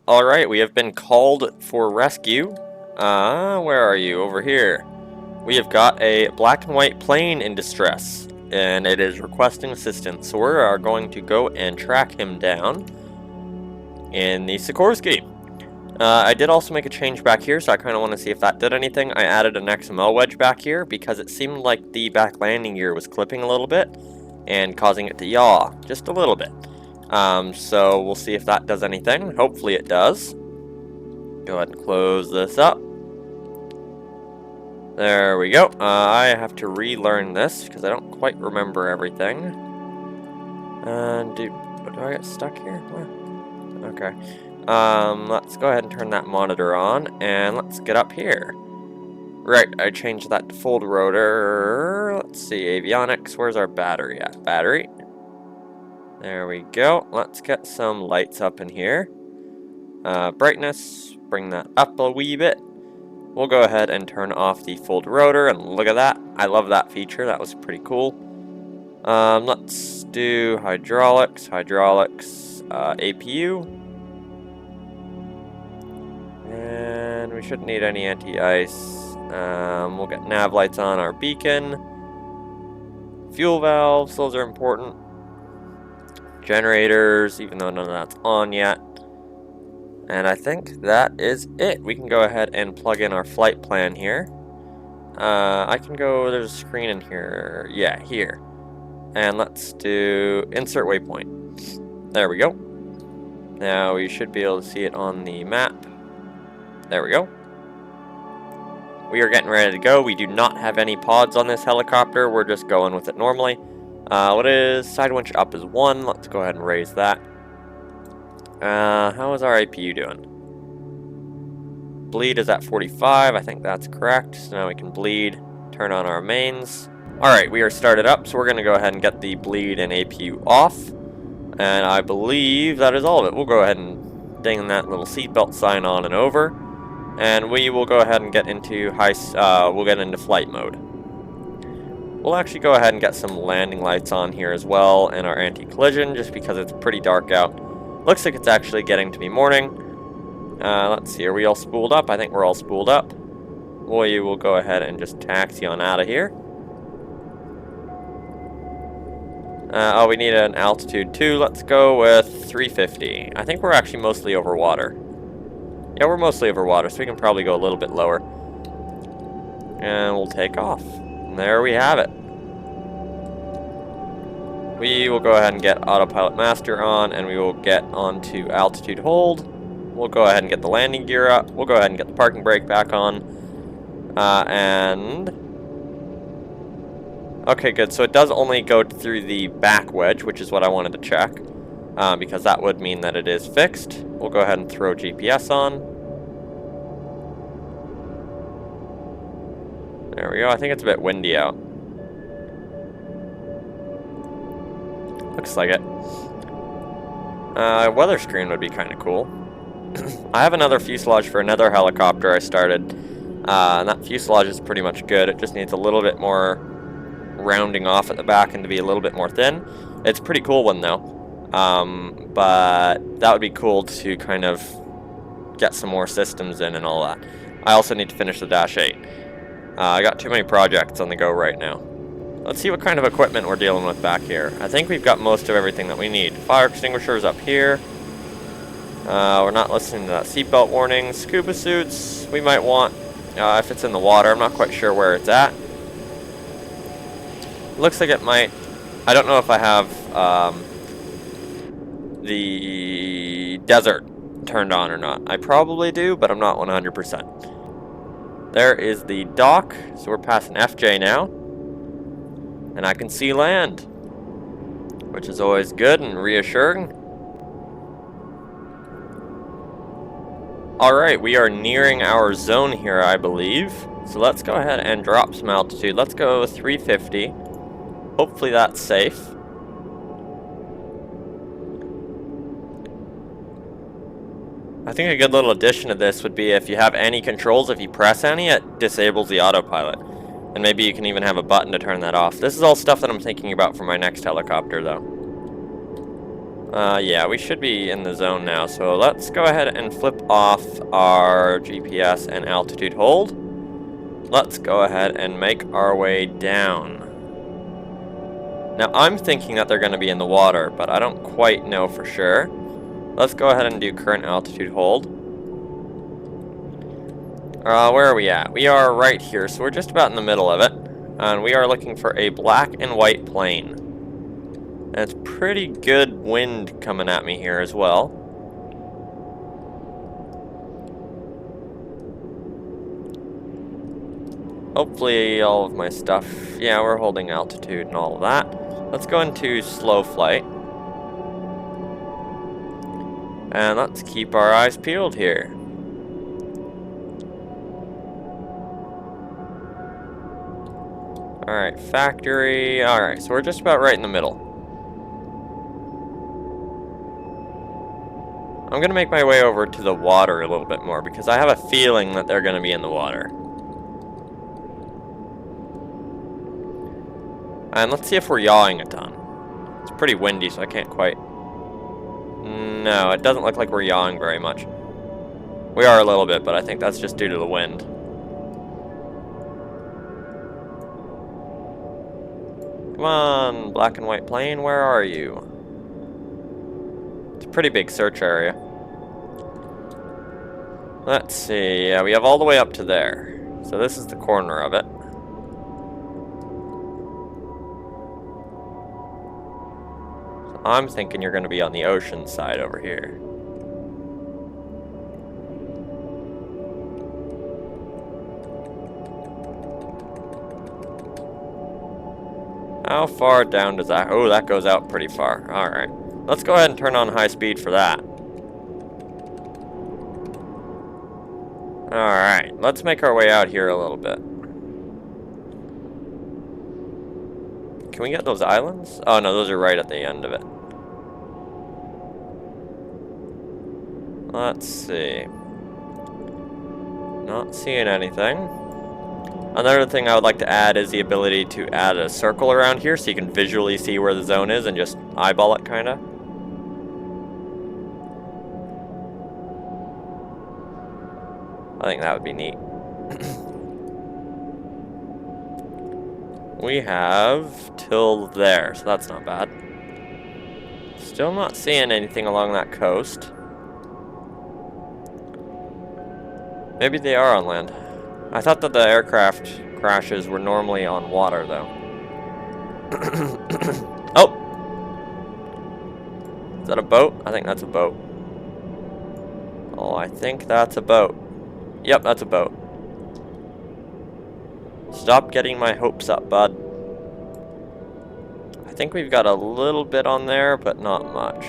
Alright, we have been called for rescue. Where are you? Over here. We have got a black and white plane in distress, and it is requesting assistance. So we are going to go and track him down in the Sikorsky. I did also make a change back here, so I kind of want to see if that did anything. I added an XML wedge back here because it seemed like the back landing gear was clipping a little bit and causing it to yaw just a little bit. So we'll see if that does anything. Hopefully it does. Go ahead and close this up. There we go. I have to relearn this because I don't quite remember everything. And do I get stuck here? What? Okay. Let's go ahead and turn that monitor on, and let's get up here. Right, I changed that to fold rotor. Let's see, avionics. Where's our battery at? Battery. There we go. Let's get some lights up in here. Brightness, bring that up a wee bit. We'll go ahead and turn off the fold rotor, and look at that. I love that feature. That was pretty cool. Let's do hydraulics, APU. And we shouldn't need any anti-ice. We'll get nav lights on our beacon. Fuel valves, those are important. Generators, even though none of that's on yet. And I think that is it. We can go ahead and plug in our flight plan here. I can go, there's a screen in here. Yeah, here. And let's do insert waypoint. There we go. Now we should be able to see it on the map. There we go. We are getting ready to go. We do not have any pods on this helicopter. We're just going with it normally. What is side winch up is 1. Let's go ahead and raise that. How is our APU doing? Bleed is at 45. I think that's correct. So now we can bleed, turn on our mains. Alright, we are started up, so we're going to go ahead and get the bleed and APU off. And I believe that is all of it. We'll go ahead and ding that little seatbelt sign on and over. And we will go ahead and get into flight mode. We'll actually go ahead and get some landing lights on here as well, and our anti-collision, just because it's pretty dark out. Looks like it's actually getting to be morning. Let's see, are we all spooled up? I think we're all spooled up. We will go ahead and just taxi on out of here. Oh, we need an altitude too. Let's go with 350. I think we're actually mostly over water. Yeah, we're mostly over water, so we can probably go a little bit lower. And we'll take off. And there we have it. We will go ahead and get autopilot master on, and we will get onto altitude hold. We'll go ahead and get the landing gear up. We'll go ahead and get the parking brake back on. Okay, good. So it does only go through the back wedge, which is what I wanted to check. Because that would mean that it is fixed. We'll go ahead and throw GPS on. There we go. I think it's a bit windy out. Looks like it. Weather screen would be kind of cool. I have another fuselage for another helicopter I started. And that fuselage is pretty much good. It just needs a little bit more rounding off at the back and to be a little bit more thin. It's a pretty cool one though. But that would be cool to kind of get some more systems in and all that. I also need to finish the Dash 8. I got too many projects on the go right now. Let's see what kind of equipment we're dealing with back here. I think we've got most of everything that we need. Fire extinguishers up here. We're not listening to that seatbelt warning. Scuba suits, we might want, if it's in the water. I'm not quite sure where it's at. Looks like it might. I don't know if I have the desert turned on or not. I probably do, but I'm not 100%. There is the dock, so we're passing FJ now. And I can see land, which is always good and reassuring. Alright, we are nearing our zone here, I believe. So let's go ahead and drop some altitude. Let's go 350. Hopefully that's safe. I think a good little addition to this would be if you have any controls, if you press any, it disables the autopilot. And maybe you can even have a button to turn that off. This is all stuff that I'm thinking about for my next helicopter, though. Yeah, we should be in the zone now, so let's go ahead and flip off our GPS and altitude hold. Let's go ahead and make our way down. Now, I'm thinking that they're going to be in the water, but I don't quite know for sure. Let's go ahead and do current altitude hold. Where are we at? We are right here, so we're just about in the middle of it. And we are looking for a black and white plane. And it's pretty good wind coming at me here as well. Hopefully all of my stuff, yeah, we're holding altitude and all of that. Let's go into slow flight. And let's keep our eyes peeled here. Alright, factory. Alright, so we're just about right in the middle. I'm going to make my way over to the water a little bit more because I have a feeling that they're going to be in the water. And let's see if we're yawing a ton. It's pretty windy, so I can't quite... No, it doesn't look like we're yawing very much. We are a little bit, but I think that's just due to the wind. Come on, black and white plane, where are you? It's a pretty big search area. Let's see, yeah, we have all the way up to there. So this is the corner of it. So I'm thinking you're going to be on the ocean side over here. How far down does that... Oh, that goes out pretty far. Alright. Let's go ahead and turn on high speed for that. Alright, let's make our way out here a little bit. Can we get those islands? Oh no, those are right at the end of it. Let's see. Not seeing anything. Another thing I would like to add is the ability to add a circle around here so you can visually see where the zone is and just eyeball it, kinda. I think that would be neat. We have till there, so that's not bad. Still not seeing anything along that coast. Maybe they are on land. I thought that the aircraft crashes were normally on water, though. Oh! Is that a boat? I think that's a boat. Oh, I think that's a boat. Yep, that's a boat. Stop getting my hopes up, bud. I think we've got a little bit on there, but not much.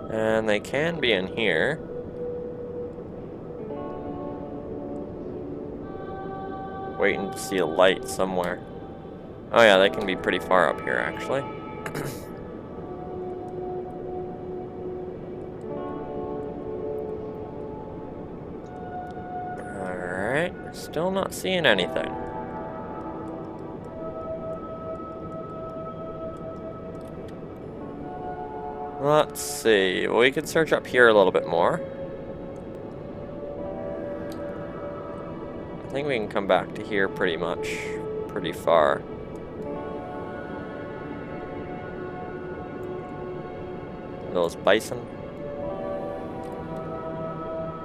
And they can be in here. Waiting to see a light somewhere. Oh yeah, they can be pretty far up here, actually. Alright, still not seeing anything. Let's see, well, we could search up here a little bit more. I think we can come back to here pretty much, pretty far. Those bison.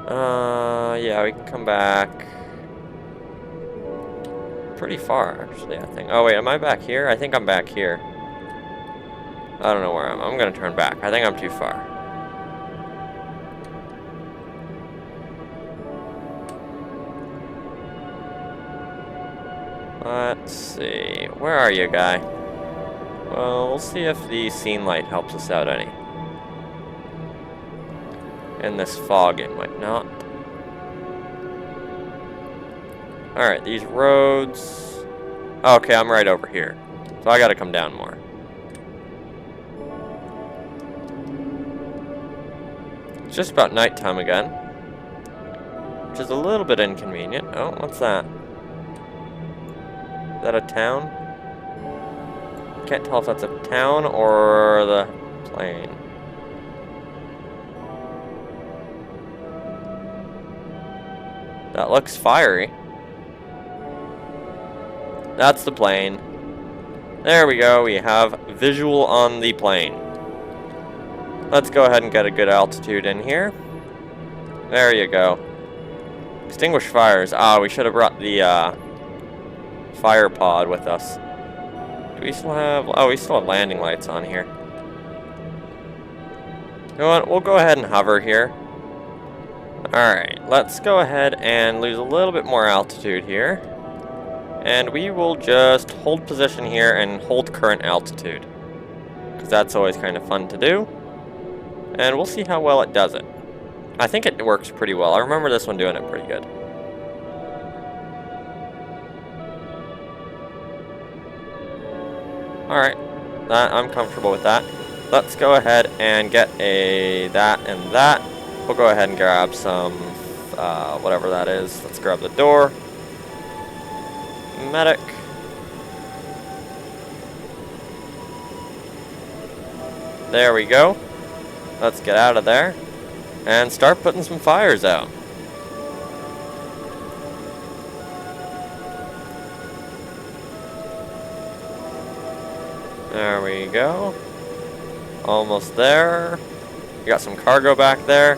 Yeah, we can come back pretty far, actually, I think. Oh, wait, am I back here? I think I'm back here. I don't know where I'm gonna turn back. I think I'm too far. Let's see. Where are you, guy? Well, we'll see if the scene light helps us out any. In this fog, it might not. Alright, these roads... Okay, I'm right over here. So I gotta come down more. It's just about nighttime again. Which is a little bit inconvenient. Oh, what's that? Is that a town? Can't tell if that's a town or the plane. That looks fiery. That's the plane. There we go, we have visual on the plane. Let's go ahead and get a good altitude in here. There you go. Extinguish fires. Ah, we should have brought the fire pod with us. Do we still have... Oh, we still have landing lights on here. You know what? We'll go ahead and hover here. Alright, let's go ahead and lose a little bit more altitude here. And we will just hold position here and hold current altitude. Because that's always kind of fun to do. And we'll see how well it does it. I think it works pretty well. I remember this one doing it pretty good. Alright, I'm comfortable with that. Let's go ahead and get a that and that. We'll go ahead and grab some, whatever that is. Let's grab the door. Medic. There we go. Let's get out of there and start putting some fires out. There we go. Almost there. We got some cargo back there.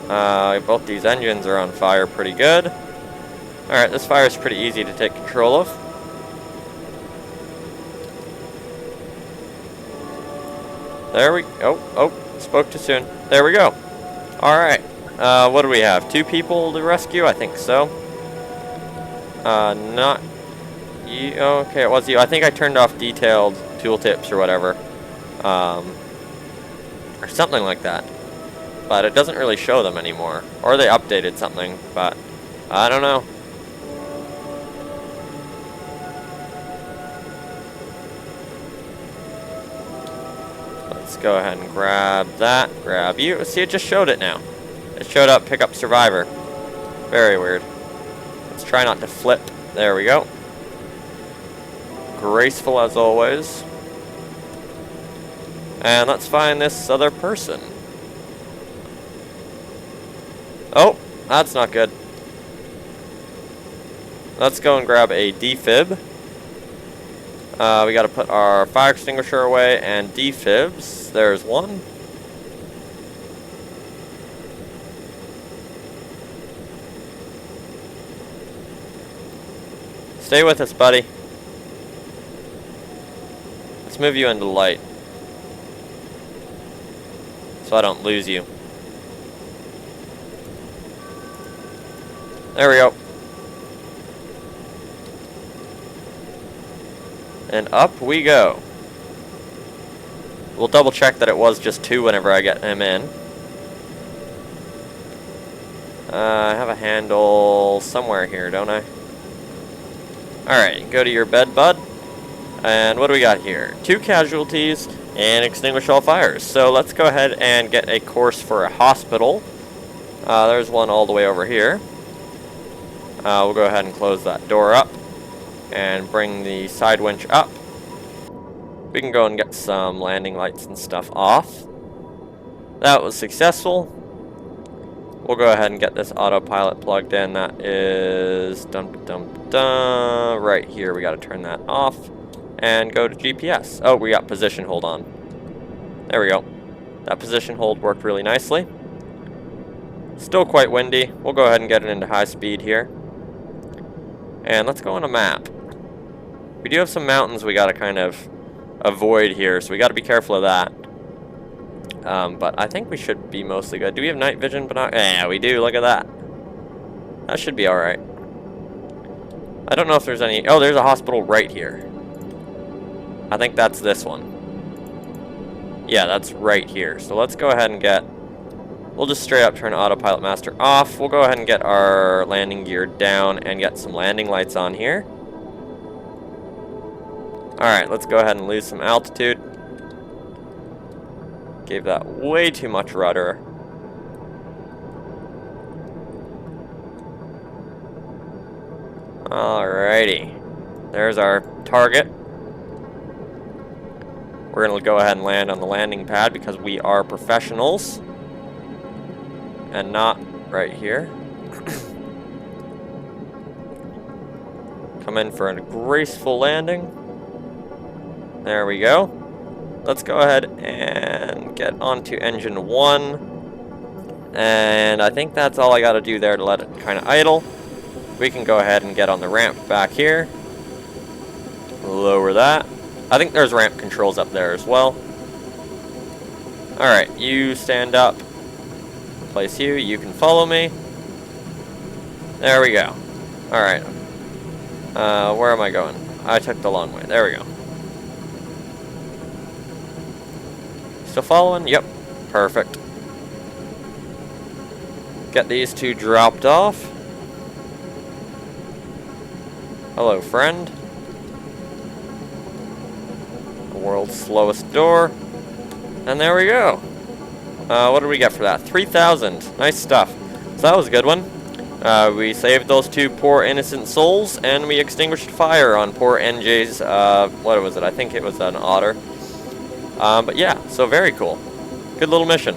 Both these engines are on fire pretty good. Alright, this fire is pretty easy to take control of. There we go. Oh, spoke too soon. There we go. Alright. What do we have? 2 people to rescue? I think so. Not you. Okay, it was you. I think I turned off detailed tooltips or whatever. Or something like that. But it doesn't really show them anymore. Or they updated something, but I don't know. Let's go ahead and grab that. Grab you. See, it just showed it now. It showed up, pick up survivor. Very weird. Let's try not to flip. There we go. Graceful as always. And let's find this other person. Oh, that's not good. Let's go and grab a defib. We gotta put our fire extinguisher away and defibs. There's one. Stay with us, buddy. Let's move you into light, so I don't lose you. There we go. And up we go. We'll double check that it was just 2 whenever I get him in. I have a handle somewhere here, don't I? Alright, go to your bed, bud. And what do we got here? 2 casualties and extinguish all fires. So let's go ahead and get a course for a hospital. There's one all the way over here. We'll go ahead and close that door up and bring the side winch up. We can go and get some landing lights and stuff off. That was successful. We'll go ahead and get this autopilot plugged in. That is right here. We got to turn that off and go to GPS. Oh, we got position hold on. There we go. That position hold worked really nicely. Still quite windy. We'll go ahead and get it into high speed here. And let's go on a map. We do have some mountains we got to kind of avoid here, so we got to be careful of that. But I think we should be mostly good. Do we have night vision? Yeah, we do. Look at that. That should be alright. I don't know if there's any... Oh, there's a hospital right here. I think that's this one. Yeah, that's right here. So let's go ahead and get... We'll just straight up turn autopilot master off. We'll go ahead and get our landing gear down and get some landing lights on here. Alright, let's go ahead and lose some altitude. Gave that way too much rudder. Alrighty. There's our target. We're going to go ahead and land on the landing pad because we are professionals. And not right here. Come in for a graceful landing. There we go. Let's go ahead and get onto engine 1. And I think that's all I got to do there to let it kind of idle. We can go ahead and get on the ramp back here. Lower that. I think there's ramp controls up there as well. Alright, you stand up. Place you. You can follow me. There we go. Alright. Where am I going? I took the long way. There we go. Still following? Yep. Perfect. Get these two dropped off. Hello, friend. The world's slowest door. And there we go. What did we get for that? 3,000. Nice stuff. So that was a good one. We saved those two poor innocent souls, and we extinguished fire on poor NJ's, what was it? I think it was an otter. But yeah, so very cool. Good little mission.